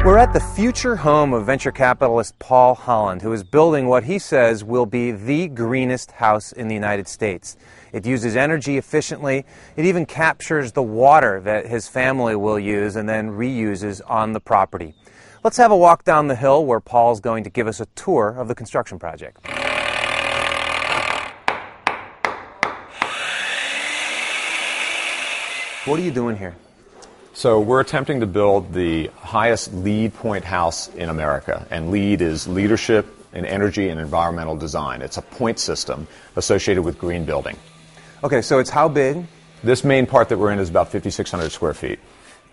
We're at the future home of venture capitalist Paul Holland, who is building what he says will be the greenest house in the United States. It uses energy efficiently. It even captures the water that his family will use and then reuses on the property. Let's have a walk down the hill where Paul's going to give us a tour of the construction project. What are you doing here? So we're attempting to build the highest LEED point house in America, and LEED is Leadership in Energy and Environmental Design. It's a point system associated with green building. Okay, so it's how big? This main part that we're in is about 5,600 square feet.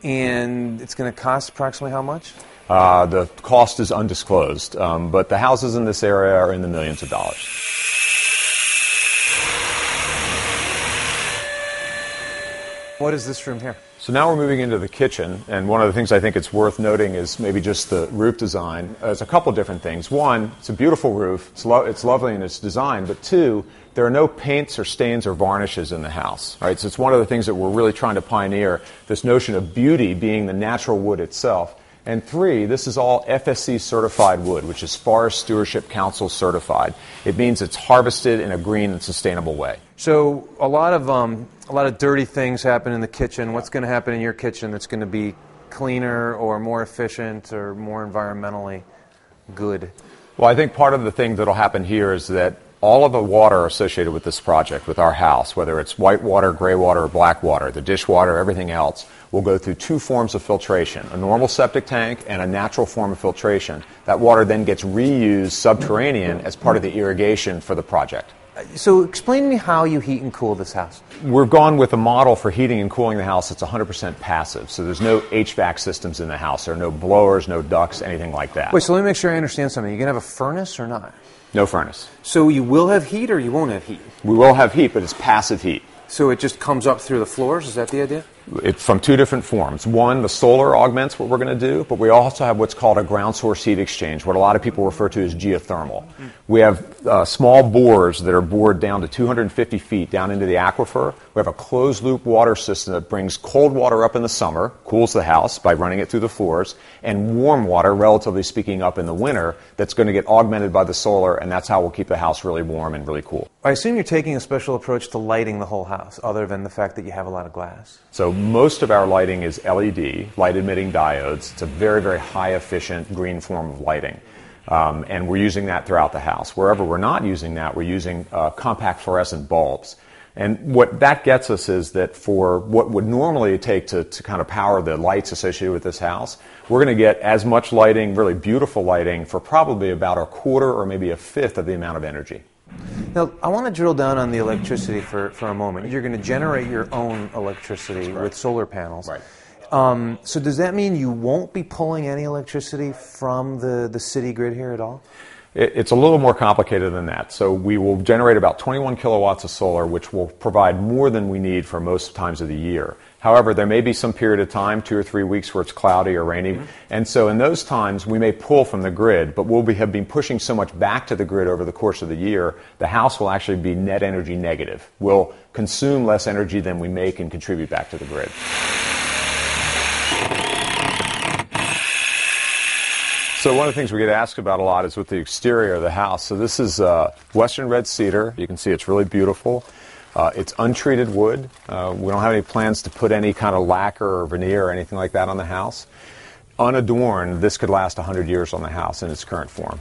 And it's going to cost approximately how much? The cost is undisclosed, but the houses in this area are in the millions of dollars. What is this room here? So now we're moving into the kitchen, and one of the things I think it's worth noting is maybe just the roof design. There's a couple different things. One, it's a beautiful roof. It's lovely in its design. But two, there are no paints or stains or varnishes in the house. Right? So it's one of the things that we're really trying to pioneer, this notion of beauty being the natural wood itself. And three, this is all FSC certified wood, which is Forest Stewardship Council certified. It means it's harvested in a green and sustainable way. So a lot of dirty things happen in the kitchen. What's going to happen in your kitchen that's going to be cleaner or more efficient or more environmentally good? Well, I think part of the thing that will happen here is that all of the water associated with this project, with our house, whether it's white water, gray water, or black water, the dishwater, everything else, will go through two forms of filtration, a normal septic tank and a natural form of filtration. That water then gets reused subterranean as part of the irrigation for the project. So explain to me how you heat and cool this house. We've gone with a model for heating and cooling the house that's 100% passive. So there's no HVAC systems in the house. There are no blowers, no ducts, anything like that. Wait, so let me make sure I understand something. You're going to have a furnace or not? No furnace. So you will have heat or you won't have heat? We will have heat, but it's passive heat. So it just comes up through the floors? Is that the idea? It's from two different forms. One, the solar augments what we're going to do, but we also have what's called a ground source heat exchange, what a lot of people refer to as geothermal. We have small bores that are bored down to 250 feet down into the aquifer. We have a closed-loop water system that brings cold water up in the summer, cools the house by running it through the floors, and warm water, relatively speaking, up in the winter that's going to get augmented by the solar, and that's how we'll keep the house really warm and really cool. I assume you're taking a special approach to lighting the whole house, other than the fact that you have a lot of glass. So most of our lighting is LED, light-emitting diodes. It's a very, very high-efficient green form of lighting. And we're using that throughout the house. Wherever we're not using that, we're using compact fluorescent bulbs. And what that gets us is that for what would normally take to kind of power the lights associated with this house, we're going to get as much lighting, really beautiful lighting, for probably about a quarter or maybe a fifth of the amount of energy. Now, I want to drill down on the electricity for a moment. You're going to generate your own electricity with solar panels. Right. So does that mean you won't be pulling any electricity from the city grid here at all? It's a little more complicated than that. So we will generate about 21 kilowatts of solar, which will provide more than we need for most times of the year. However, there may be some period of time, 2 or 3 weeks, where it's cloudy or rainy. And so in those times, we may pull from the grid, but have been pushing so much back to the grid over the course of the year, the house will actually be net energy negative. We'll consume less energy than we make and contribute back to the grid. So one of the things we get asked about a lot is with the exterior of the house. So this is Western red cedar. You can see it's really beautiful. It's untreated wood. We don't have any plans to put any kind of lacquer or veneer or anything like that on the house. Unadorned, this could last 100 years on the house in its current form.